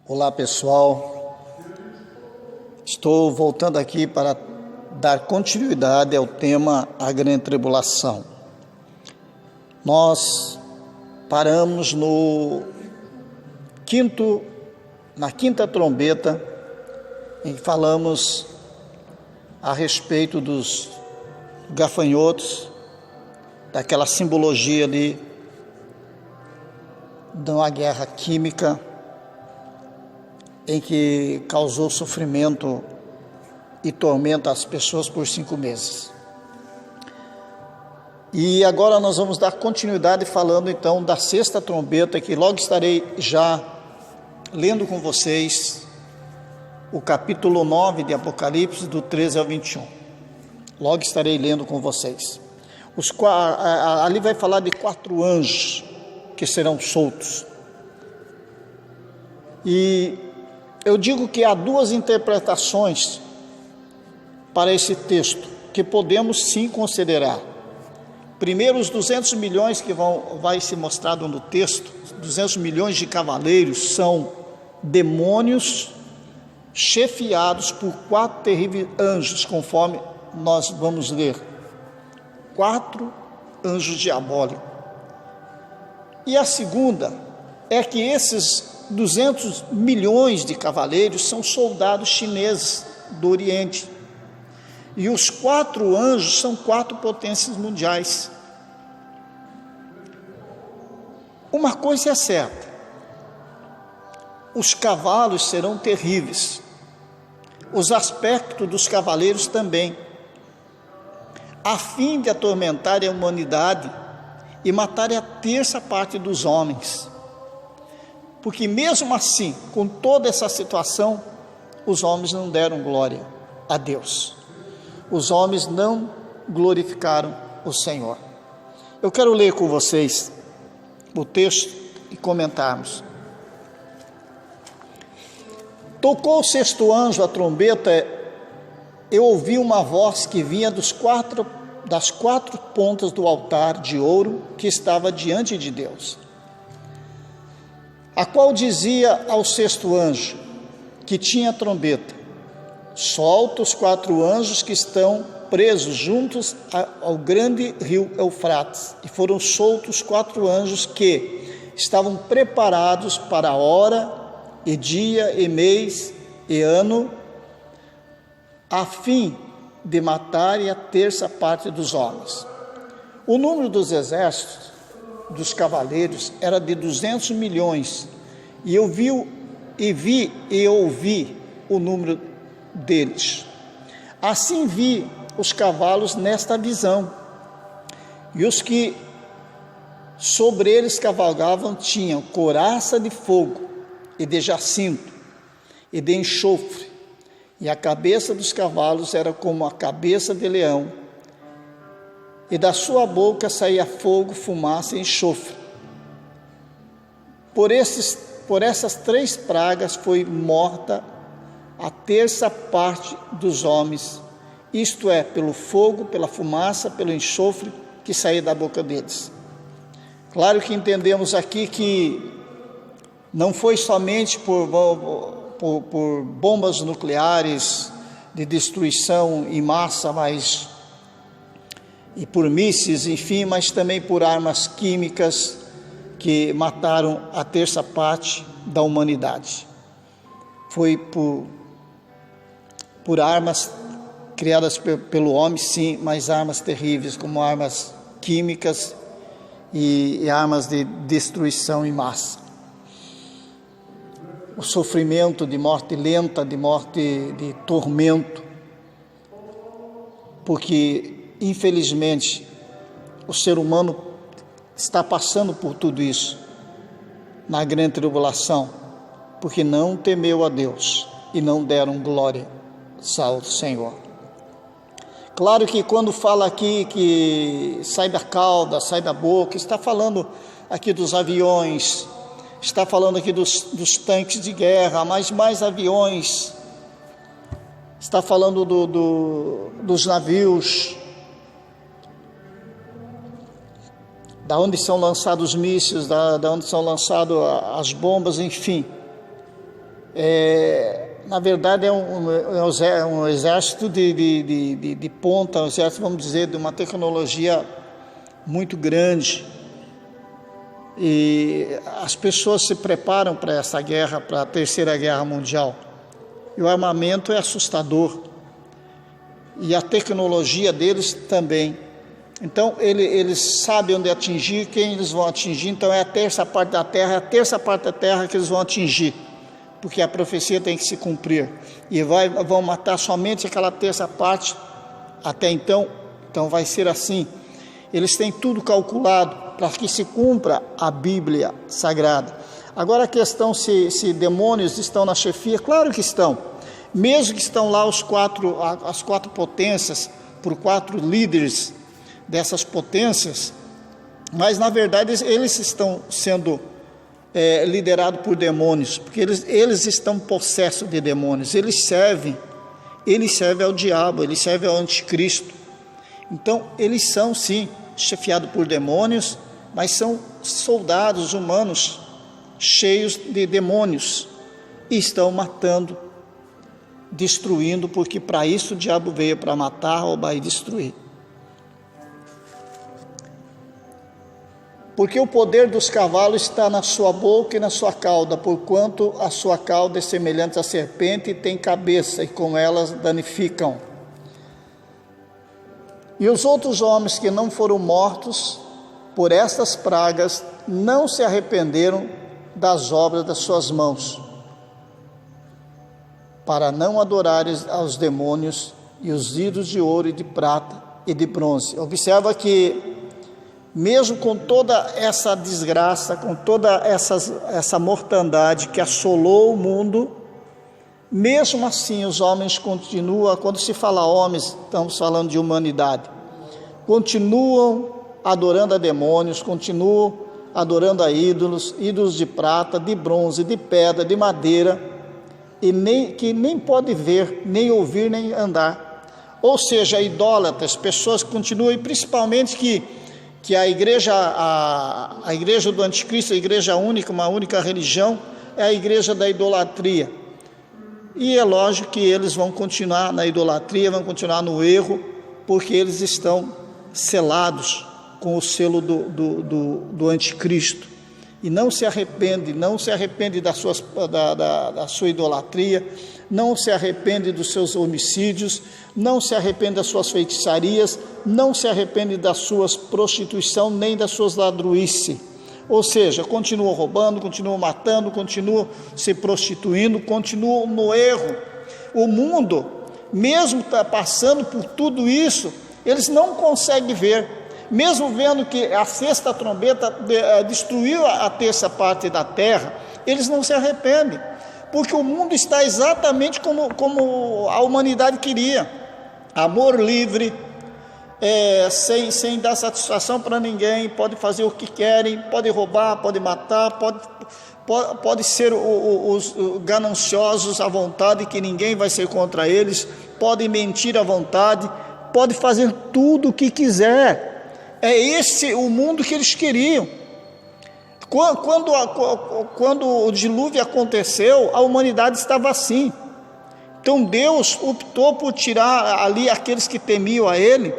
Olá pessoal, estou voltando aqui para dar continuidade ao tema A Grande Tribulação. Nós paramos na quinta trombeta e falamos a respeito dos gafanhotos, daquela simbologia ali de uma guerra química em que causou sofrimento e tormento às pessoas por 5 meses. E agora nós vamos dar continuidade falando então da sexta trombeta, que logo estarei já lendo com vocês o capítulo 9 de Apocalipse, do 13 ao 21. Logo estarei lendo com vocês. Ali vai falar de 4 anjos que serão soltos. E eu digo que há 2 interpretações para esse texto que podemos sim considerar. Primeiro, os 200 milhões que vai ser mostrado no texto, 200 milhões de cavaleiros são demônios chefiados por 4 terríveis anjos, conforme nós vamos ler. 4 anjos diabólicos. E a segunda é que esses 200 milhões de cavaleiros são soldados chineses do Oriente. E os 4 anjos são 4 potências mundiais. Uma coisa é certa: os cavalos serão terríveis. Os aspectos dos cavaleiros também, a fim de atormentarem a humanidade e matarem a terça parte dos homens. Porque mesmo assim, com toda essa situação, os homens não deram glória a Deus. Os homens não glorificaram o Senhor. Eu quero ler com vocês o texto e comentarmos. Tocou o 6º anjo a trombeta, eu ouvi uma voz que vinha das 4 pontas do altar de ouro que estava diante de Deus, a qual dizia ao 6º anjo, que tinha a trombeta: solta os 4 anjos que estão presos juntos ao grande rio Eufrates. E foram soltos 4 anjos que estavam preparados para a hora, e dia, e mês, e ano, a fim de matarem a terça parte dos homens. O número dos exércitos dos cavaleiros era de 200 milhões, e eu vi e ouvi o número deles. Assim vi os cavalos nesta visão, e os que sobre eles cavalgavam tinham couraça de fogo, e de jacinto, e de enxofre, e a cabeça dos cavalos era como a cabeça de leão, e da sua boca saía fogo, fumaça e enxofre. Por essas 3 pragas foi morta a terça parte dos homens, isto é, pelo fogo, pela fumaça, pelo enxofre que saía da boca deles. Claro que entendemos aqui que não foi somente por bombas nucleares de destruição em massa, e por mísseis, enfim, mas também por armas químicas que mataram a terça parte da humanidade. Foi por armas criadas pelo homem, sim, mas armas terríveis, como armas químicas e armas de destruição em massa. O sofrimento de morte lenta, de morte de tormento, porque infelizmente o ser humano está passando por tudo isso na grande tribulação, porque não temeu a Deus e não deram glória ao Senhor. Claro que quando fala aqui que sai da cauda, sai da boca, está falando aqui dos aviões, está falando aqui dos tanques de guerra, mas mais aviões, está falando dos navios, da onde são lançados os mísseis, da onde são lançadas as bombas, enfim. Na verdade, é um exército de ponta, um exército, vamos dizer, de uma tecnologia muito grande. E as pessoas se preparam para essa guerra, para a Terceira Guerra Mundial. E o armamento é assustador. E a tecnologia deles também. Então, eles sabem onde atingir, quem eles vão atingir. Então, é a terça parte da terra que eles vão atingir. Porque a profecia tem que se cumprir. E vão matar somente aquela terça parte. Até então vai ser assim. Eles têm tudo calculado para que se cumpra a Bíblia Sagrada. Agora a questão se demônios estão na chefia, claro que estão. Mesmo que estão lá as quatro potências, por 4 líderes dessas potências, mas na verdade eles estão sendo liderados por demônios, porque eles estão possessos de demônios, eles servem ao diabo, eles servem ao anticristo. Então eles são sim chefiados por demônios, mas são soldados humanos cheios de demônios e estão matando, destruindo, porque para isso o diabo veio, para matar, roubar e destruir. Porque o poder dos cavalos está na sua boca e na sua cauda, porquanto a sua cauda é semelhante à serpente e tem cabeça, e com elas danificam. E os outros homens que não foram mortos por estas pragas não se arrependeram das obras das suas mãos, para não adorarem aos demônios e os ídolos de ouro e de prata e de bronze. Observa que mesmo com toda essa desgraça, com toda essa mortandade que assolou o mundo, mesmo assim os homens continuam, quando se fala homens, estamos falando de humanidade, continuam adorando a demônios, continuam adorando a ídolos de prata, de bronze, de pedra, de madeira, que nem pode ver, nem ouvir, nem andar. Ou seja, idólatras, pessoas que continuam, e principalmente que a igreja do anticristo, a igreja única, uma única religião, é a igreja da idolatria. E é lógico que eles vão continuar na idolatria, vão continuar no erro, porque eles estão selados com o selo do anticristo. E não se arrepende da sua idolatria, não se arrepende dos seus homicídios, não se arrepende das suas feitiçarias, não se arrepende das suas prostituição, nem das suas ladruices. Ou seja, continuam roubando, continuam matando, continuam se prostituindo, continuam no erro. O mundo, mesmo passando por tudo isso, eles não conseguem ver, mesmo vendo que a sexta trombeta destruiu a terça parte da terra, eles não se arrependem, porque o mundo está exatamente como a humanidade queria: amor livre, sem dar satisfação para ninguém, pode fazer o que querem, pode roubar, pode matar, pode ser os gananciosos à vontade, que ninguém vai ser contra eles, pode mentir à vontade, pode fazer tudo o que quiser. É esse o mundo que eles queriam. Quando o dilúvio aconteceu, a humanidade estava assim. Então Deus optou por tirar ali aqueles que temiam a Ele,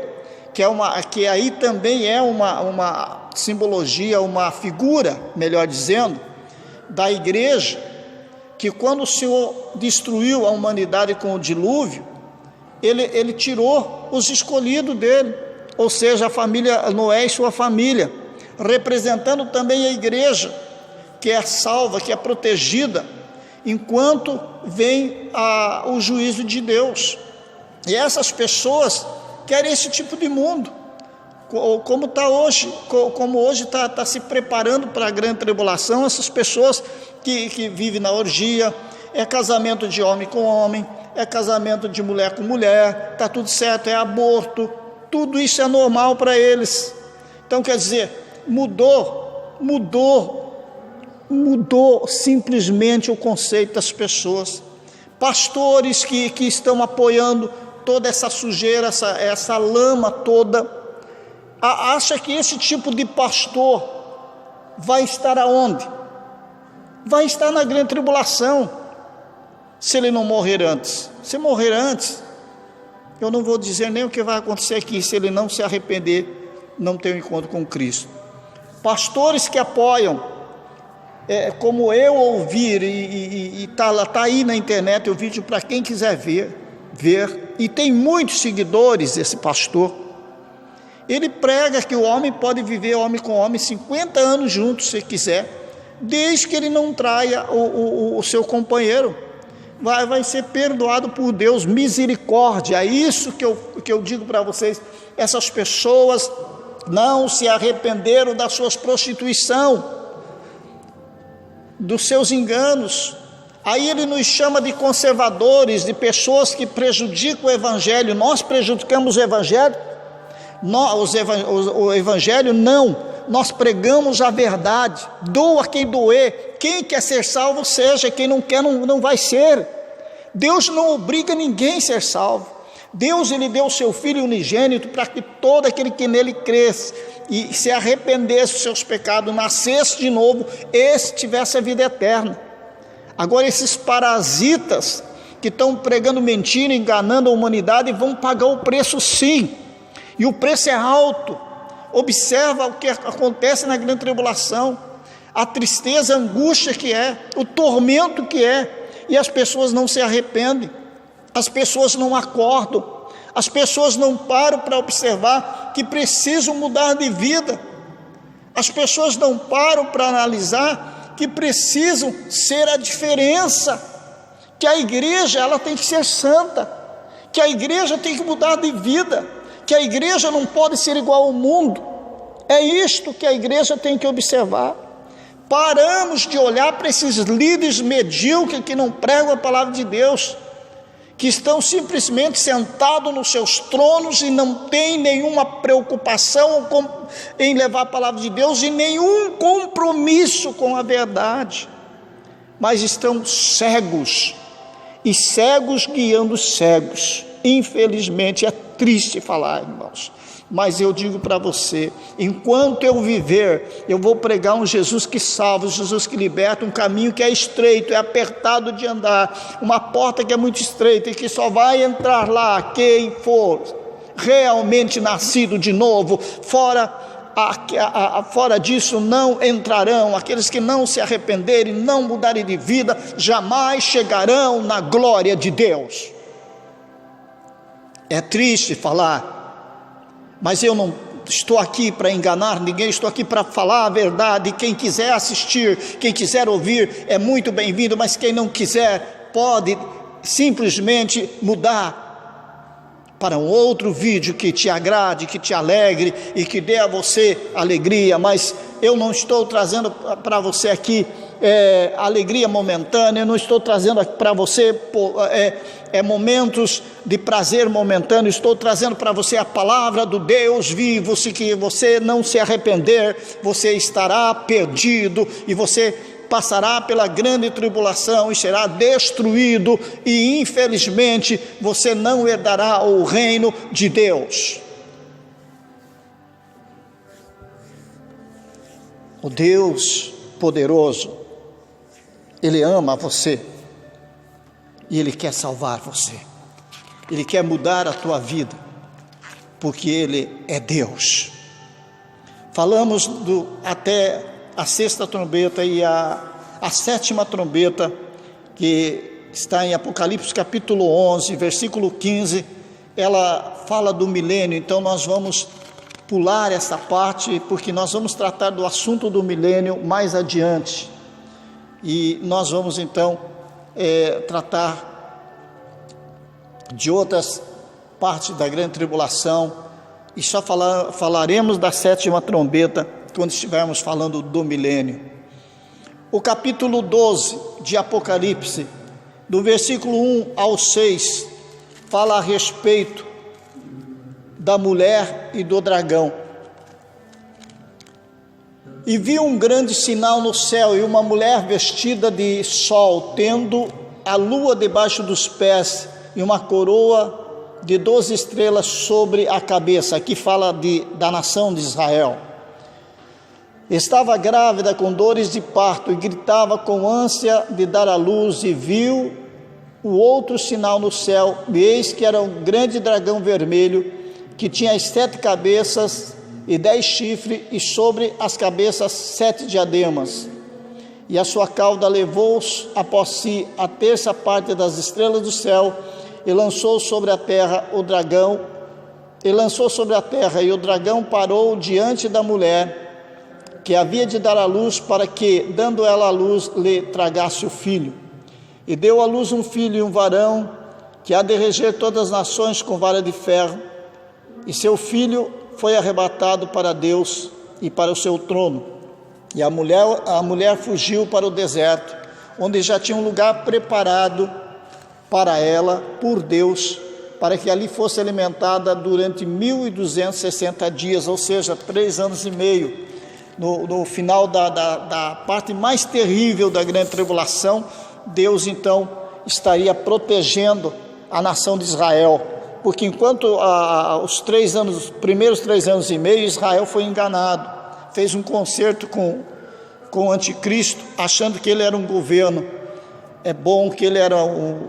que aí também é uma simbologia, uma figura, melhor dizendo, da igreja, que quando o Senhor destruiu a humanidade com o dilúvio, Ele tirou os escolhidos dele, ou seja, a família Noé e sua família, representando também a igreja, que é salva, que é protegida, enquanto vem o juízo de Deus. E essas pessoas querem esse tipo de mundo, como está hoje, como hoje está se preparando para a grande tribulação. Essas pessoas que vivem na orgia, é casamento de homem com homem, é casamento de mulher com mulher, está tudo certo, é aborto, tudo isso é normal para eles. Então, quer dizer, mudou simplesmente o conceito das pessoas. Pastores que estão apoiando toda essa sujeira, essa lama toda, acha que esse tipo de pastor vai estar aonde? Vai estar na grande tribulação. se ele não morrer antes? Se morrer antes, eu não vou dizer nem o que vai acontecer aqui, se ele não se arrepender, não ter um encontro com Cristo. Pastores que apoiam, como eu ouvir, e tá aí na internet o vídeo para quem quiser ver, e tem muitos seguidores esse pastor. Ele prega que o homem pode viver homem com homem 50 anos juntos, se quiser, desde que ele não traia o seu companheiro. Vai ser perdoado por Deus, misericórdia. É isso que eu digo para vocês. Essas pessoas não se arrependeram da sua prostituição, dos seus enganos. Aí ele nos chama de conservadores, de pessoas que prejudicam o evangelho. Nós prejudicamos o evangelho? O evangelho não, nós pregamos a verdade. Doa quem doer, quem quer ser salvo seja, quem não quer não vai ser. Deus não obriga ninguém a ser salvo. Deus, ele deu o seu Filho unigênito para que todo aquele que nele cresce e se arrependesse dos seus pecados, nascesse de novo, esse tivesse a vida eterna. Agora esses parasitas que estão pregando mentira, enganando a humanidade, vão pagar o preço sim, e o preço é alto. Observa o que acontece na grande tribulação, a tristeza, a angústia que é, o tormento que é, e as pessoas não se arrependem, as pessoas não acordam, as pessoas não param para observar que precisam mudar de vida, as pessoas não param para analisar que precisam ser a diferença, que a igreja ela tem que ser santa, que a igreja tem que mudar de vida, que a igreja não pode ser igual ao mundo. É isto que a igreja tem que observar. Paramos de olhar para esses líderes medíocres que não pregam a palavra de Deus, que estão simplesmente sentados nos seus tronos e não têm nenhuma preocupação em levar a palavra de Deus e nenhum compromisso com a verdade, mas estão cegos, e cegos guiando cegos. Infelizmente é triste falar, irmãos, mas eu digo para você, enquanto eu viver, eu vou pregar um Jesus que salva, um Jesus que liberta, um caminho que é estreito, é apertado de andar, uma porta que é muito estreita e que só vai entrar lá quem for realmente nascido de novo. Fora disso não entrarão. Aqueles que não se arrependerem, não mudarem de vida, jamais chegarão na glória de Deus. É triste falar, mas eu não estou aqui para enganar ninguém, estou aqui para falar a verdade. Quem quiser assistir, quem quiser ouvir, é muito bem-vindo, mas quem não quiser, pode simplesmente mudar para um outro vídeo que te agrade, que te alegre e que dê a você alegria. Mas eu não estou trazendo para você aqui alegria momentânea, eu não estou trazendo para você momentos de prazer momentâneo, estou trazendo para você a palavra do Deus vivo. Se que você não se arrepender, você estará perdido e você passará pela grande tribulação e será destruído, e infelizmente você não herdará o reino de Deus. O Deus poderoso, Ele ama você e Ele quer salvar você, Ele quer mudar a tua vida, porque Ele é Deus. Falamos até a sexta trombeta e a sétima trombeta, que está em Apocalipse capítulo 11, versículo 15, ela fala do milênio. Então nós vamos pular essa parte, porque nós vamos tratar do assunto do milênio mais adiante, e nós vamos então tratar de outras partes da grande tribulação, e só falaremos da sétima trombeta quando estivermos falando do milênio. O capítulo 12 de Apocalipse, do versículo 1 ao 6, fala a respeito da mulher e do dragão. E vi um grande sinal no céu, e uma mulher vestida de sol, tendo a lua debaixo dos pés, e uma coroa de 12 estrelas sobre a cabeça. Aqui fala da nação de Israel. Estava grávida com dores de parto e gritava com ânsia de dar à luz, e viu o outro sinal no céu, e eis que era um grande dragão vermelho, que tinha as 7 cabeças e 10 chifres, e sobre as cabeças 7 diademas. E a sua cauda levou após si a terça parte das estrelas do céu, e lançou sobre a terra, e o dragão parou diante da mulher, que havia de dar à luz, para que, dando ela à luz, lhe tragasse o filho. E deu à luz um filho e um varão, que há de reger todas as nações com vara de ferro. E seu filho foi arrebatado para Deus e para o seu trono. E a mulher fugiu para o deserto, onde já tinha um lugar preparado para ela por Deus, para que ali fosse alimentada durante 1260 dias, ou seja, 3 anos e meio. No final da parte mais terrível da grande tribulação, Deus então estaria protegendo a nação de Israel, porque enquanto os primeiros 3 anos e meio, Israel foi enganado, fez um concerto com o anticristo, achando que ele era um governo bom, que ele era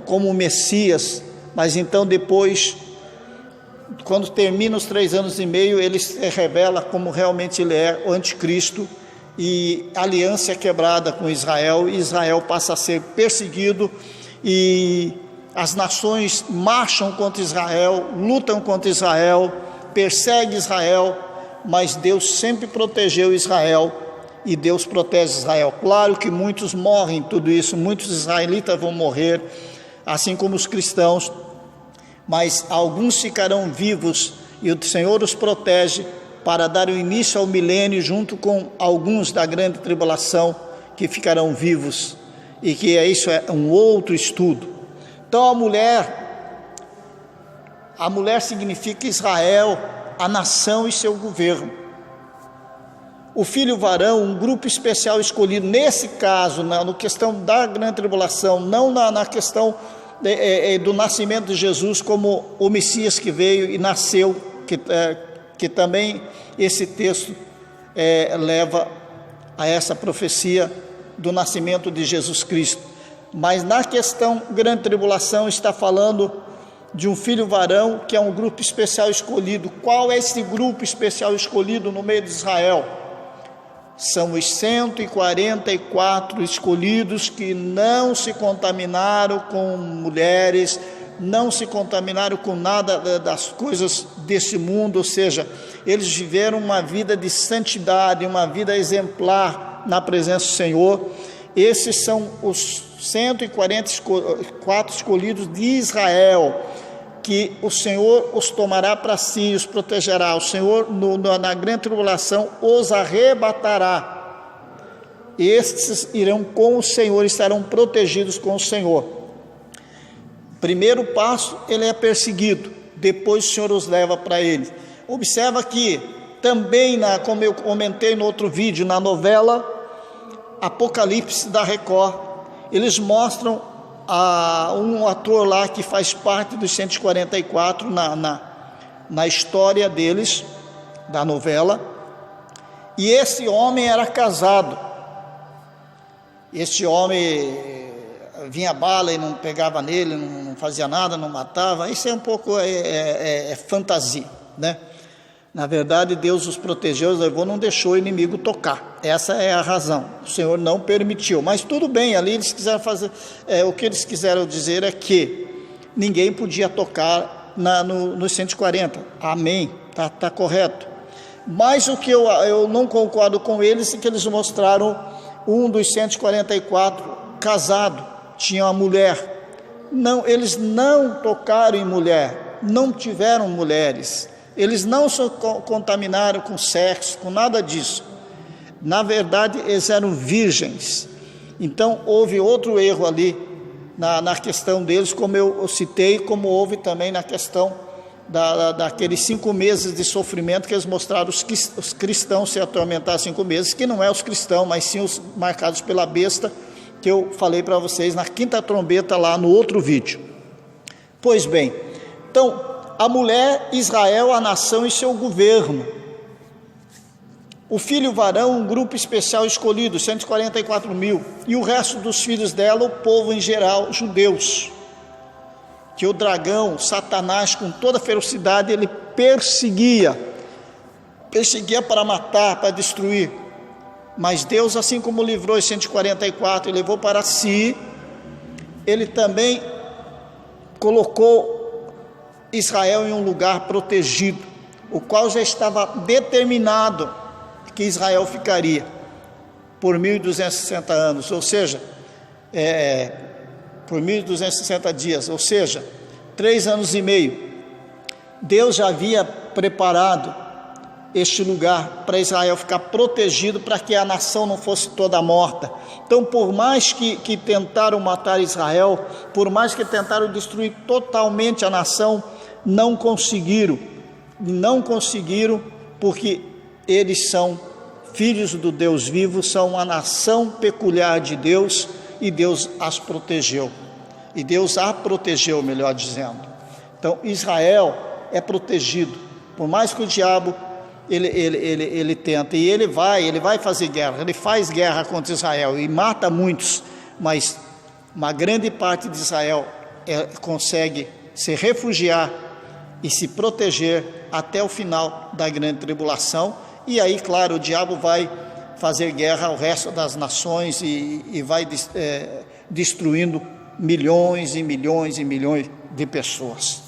como o Messias, mas então depois, quando termina os 3 anos e meio, ele se revela como realmente ele é, o anticristo, e a aliança é quebrada com Israel, e Israel passa a ser perseguido, e as nações marcham contra Israel, lutam contra Israel, perseguem Israel, mas Deus sempre protegeu Israel, e Deus protege Israel. Claro que muitos morrem, tudo isso, muitos israelitas vão morrer, assim como os cristãos, mas alguns ficarão vivos, e o Senhor os protege, para dar o início ao milênio, junto com alguns da grande tribulação, que ficarão vivos, e que isso é um outro estudo. Então a mulher significa Israel, a nação e seu governo. O filho varão, um grupo especial escolhido, nesse caso, na questão da grande tribulação, não na questão do nascimento de Jesus como o Messias que veio e nasceu, que também esse texto leva a essa profecia do nascimento de Jesus Cristo. Mas na questão grande tribulação está falando de um filho varão, que é um grupo especial escolhido. Qual é esse grupo especial escolhido no meio de Israel? São os 144 escolhidos, que não se contaminaram com mulheres, não se contaminaram com nada das coisas desse mundo, ou seja, eles viveram uma vida de santidade, uma vida exemplar na presença do Senhor. Esses são os 144 escolhidos de Israel, que o Senhor os tomará para si, os protegerá. O Senhor na grande tribulação os arrebatará. Estes irão com o Senhor, estarão protegidos com o Senhor. Primeiro passo, ele é perseguido, depois o Senhor os leva para ele. Observa que também, como eu comentei no outro vídeo, na novela Apocalipse da Record, eles mostram um ator lá que faz parte dos 144 na história deles, da novela, e esse homem era casado. Esse homem vinha bala e não pegava nele, não fazia nada, não matava. Isso é um pouco fantasia, né? Na verdade, Deus os protegeu, os levou, não deixou o inimigo tocar. Essa é a razão. O Senhor não permitiu. Mas tudo bem, ali eles quiseram fazer... o que eles quiseram dizer é que ninguém podia tocar nos 140. Amém. Tá correto. Mas o que eu não concordo com eles é que eles mostraram um dos 144 casado, tinha uma mulher. Não, eles não tocaram em mulher, não tiveram mulheres. Eles não se contaminaram com sexo, com nada disso. Na verdade, eles eram virgens. Então, houve outro erro ali na questão deles, como eu citei, como houve também na questão daqueles 5 meses de sofrimento que eles mostraram os cristãos se atormentar 5 meses, que não é os cristãos, mas sim os marcados pela besta, que eu falei para vocês na 5ª trombeta lá no outro vídeo. Pois bem, então... a mulher, Israel, a nação e seu governo. O filho varão, um grupo especial escolhido, 144 mil. E o resto dos filhos dela, o povo em geral, judeus. que o dragão, Satanás, com toda ferocidade, ele perseguia para matar, para destruir. Mas Deus, assim como livrou os 144 e levou para si, ele também colocou Israel em um lugar protegido, o qual já estava determinado que Israel ficaria por 1.260 anos, ou seja, por 1.260 dias, ou seja, 3 anos e meio. Deus já havia preparado este lugar para Israel ficar protegido, para que a nação não fosse toda morta. Então, por mais que tentaram matar Israel, por mais que tentaram destruir totalmente a nação, não conseguiram, porque eles são filhos do Deus vivo, são uma nação peculiar de Deus, e Deus as protegeu, e Deus a protegeu, melhor dizendo. Então Israel é protegido, por mais que o diabo ele tenta, e ele vai fazer guerra, ele faz guerra contra Israel e mata muitos, mas uma grande parte de Israel consegue se refugiar e se proteger até o final da grande tribulação. E aí, claro, o diabo vai fazer guerra ao resto das nações e vai destruindo milhões e milhões e milhões de pessoas.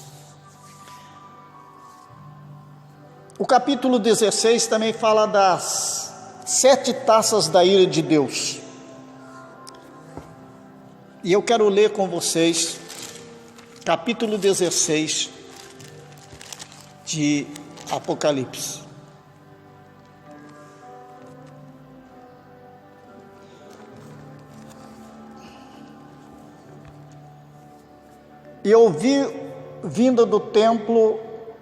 O capítulo 16 também fala das 7 taças da ira de Deus. E eu quero ler com vocês, capítulo 16 de Apocalipse. E ouvi, vinda do templo,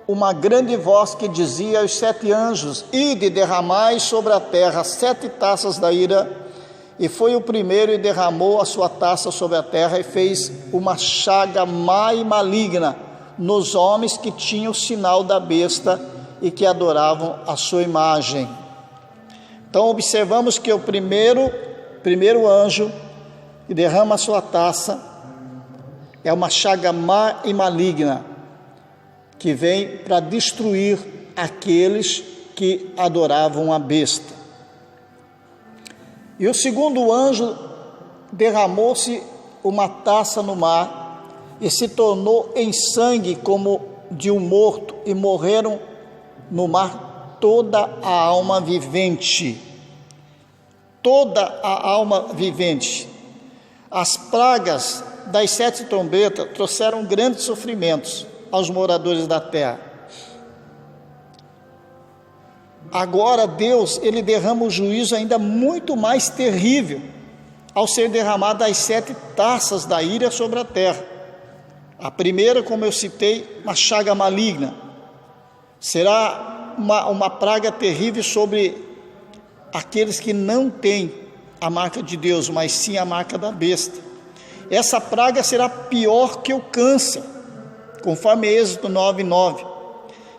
uma grande voz que dizia aos 7 anjos: ide, derramai sobre a terra 7 taças da ira. E foi o primeiro e derramou a sua taça sobre a terra, e fez uma chaga má e maligna nos homens que tinham o sinal da besta e que adoravam a sua imagem. Então observamos que o primeiro anjo que derrama a sua taça é uma chaga má e maligna, que vem para destruir aqueles que adoravam a besta. E o segundo anjo derramou-se uma taça no mar, e se tornou em sangue como de um morto, e morreram no mar toda a alma vivente. Toda a alma vivente. As pragas das 7 trombetas trouxeram grandes sofrimentos aos moradores da terra. Agora Deus, ele derrama um juízo ainda muito mais terrível, ao ser derramado as 7 taças da ira sobre a terra. A primeira, como eu citei, uma chaga maligna. Será uma praga terrível sobre aqueles que não têm a marca de Deus, mas sim a marca da besta. Essa praga será pior que o câncer, conforme Êxodo 9:9.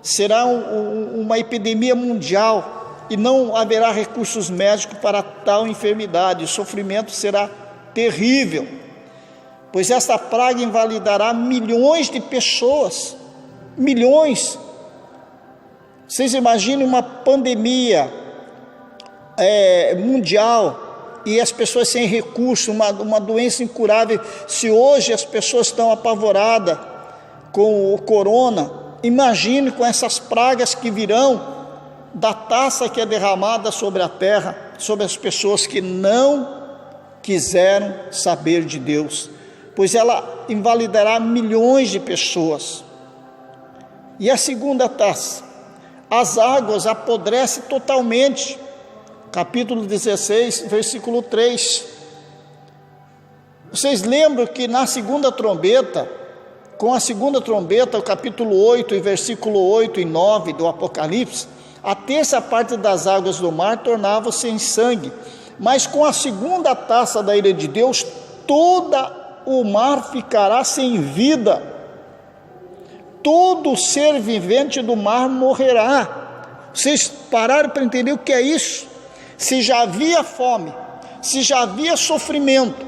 Será uma epidemia mundial, e não haverá recursos médicos para tal enfermidade. O sofrimento será terrível, pois esta praga invalidará milhões de pessoas. Milhões. Vocês imaginem uma pandemia mundial, e as pessoas sem recurso, uma doença incurável. Se hoje as pessoas estão apavoradas com o corona, imagine com essas pragas que virão da taça que é derramada sobre a terra, sobre as pessoas que não quiseram saber de Deus, pois ela invalidará milhões de pessoas. E a segunda taça, as águas apodrecem totalmente. Capítulo 16, versículo 3. Vocês lembram que na segunda trombeta, com a segunda trombeta, o capítulo 8, e versículo 8 e 9 do Apocalipse, a terça parte das águas do mar tornava-se em sangue, mas com a segunda taça da ira de Deus, toda o mar ficará sem vida, todo ser vivente do mar morrerá. Vocês pararam para entender o que é isso? Se já havia fome, se já havia sofrimento,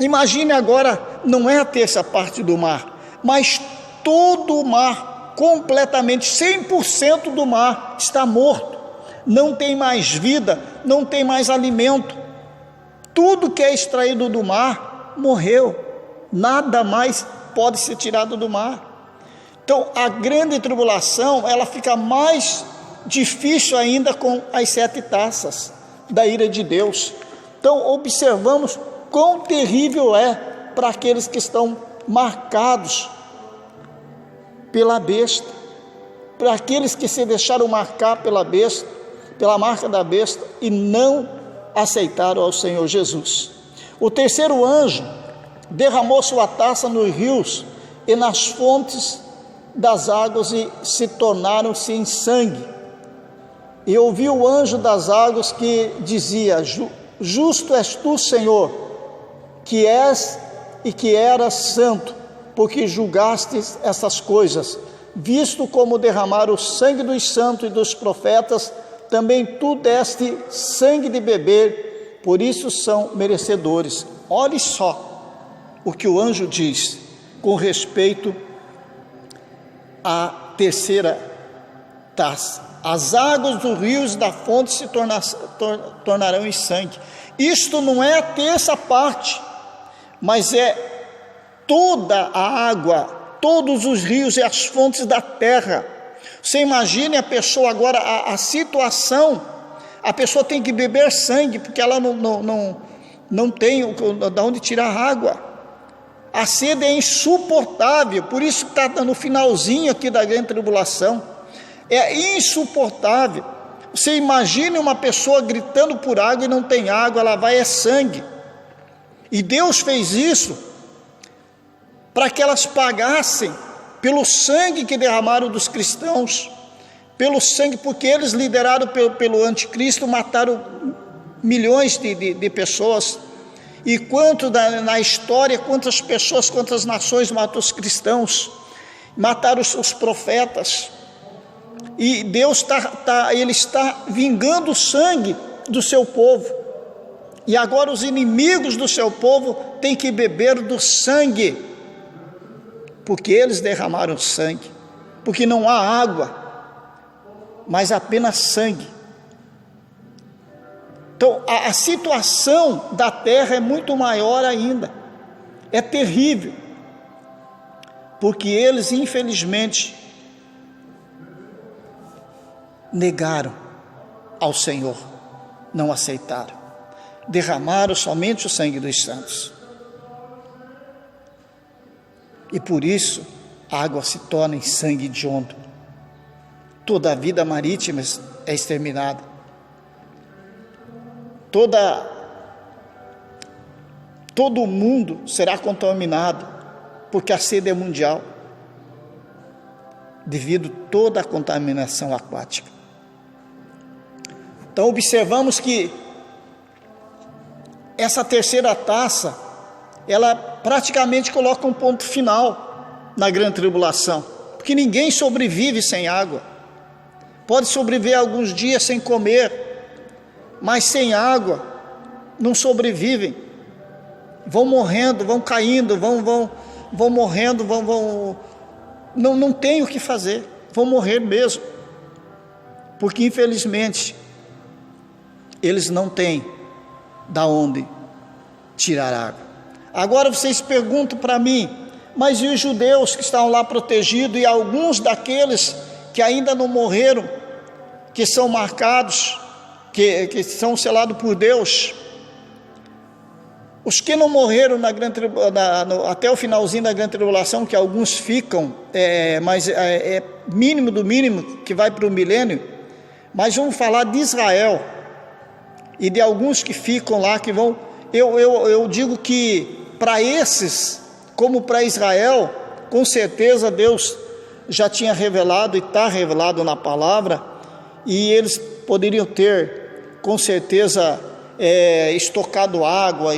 imagine agora, não é a terça parte do mar, mas todo o mar, completamente, 100% do mar está morto, não tem mais vida, não tem mais alimento, tudo que é extraído do mar morreu, nada mais pode ser tirado do mar. Então a grande tribulação, ela fica mais difícil ainda com as 7 taças da ira de Deus. Então observamos quão terrível é para aqueles que estão marcados pela besta, para aqueles que se deixaram marcar pela besta, pela marca da besta, e não aceitaram ao Senhor Jesus. O terceiro anjo derramou sua taça nos rios e nas fontes das águas, e se tornaram-se em sangue. E ouvi o anjo das águas que dizia: justo és tu, Senhor, que és e que eras santo, porque julgastes essas coisas, visto como derramaram o sangue dos santos e dos profetas, também tu deste sangue de beber, por isso são merecedores. Olhe só o que o anjo diz com respeito à terceira taça: as águas dos rios da fonte se tornarão em sangue. Isto não é a terça parte, mas é toda a água, todos os rios e as fontes da terra. Você imagine a pessoa agora, a situação, a pessoa tem que beber sangue, porque ela não tem de onde tirar água. A sede é insuportável, por isso está no finalzinho aqui da grande tribulação, é insuportável. Você imagine uma pessoa gritando por água e não tem água, ela vai é sangue, e Deus fez isso para que elas pagassem pelo sangue que derramaram dos cristãos, pelo sangue, porque eles, liderados pelo anticristo, mataram milhões de pessoas. E quanto na história, quantas pessoas, quantas nações matou os cristãos, mataram os profetas, e Deus Ele está vingando o sangue do seu povo, e agora os inimigos do seu povo têm que beber do sangue, porque eles derramaram sangue, porque não há água, mas apenas sangue. Então a situação da terra é muito maior ainda, é terrível, porque eles infelizmente negaram ao Senhor, não aceitaram, derramaram somente o sangue dos santos, e por isso a água se torna em sangue hediondo, toda a vida marítima é exterminada, todo o mundo será contaminado, porque a sede é mundial, devido a toda a contaminação aquática. Então observamos que essa terceira taça, ela praticamente coloca um ponto final na grande tribulação, porque ninguém sobrevive sem água. Pode sobreviver alguns dias sem comer, mas sem água não sobrevivem, vão morrendo, vão caindo, vão morrendo, não tem o que fazer, vão morrer mesmo, porque infelizmente eles não têm da onde tirar água. Agora vocês perguntam para mim, mas e os judeus que estão lá protegidos, e alguns daqueles que ainda não morreram, que são marcados, que são selados por Deus? Os que não morreram até o finalzinho da grande tribulação, que alguns ficam, mas é mínimo do mínimo, que vai para o milênio, mas vamos falar de Israel, e de alguns que ficam lá, que vão, eu digo que para esses, como para Israel, com certeza Deus já tinha revelado, e está revelado na palavra, e eles poderiam ter, com certeza, estocado água,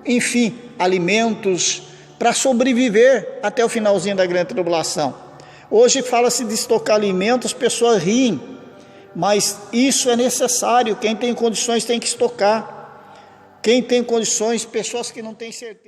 enfim, alimentos, para sobreviver até o finalzinho da grande tribulação. Hoje fala-se de estocar alimentos, as pessoas riem, mas isso é necessário. Quem tem condições tem que estocar, quem tem condições, pessoas que não têm certeza.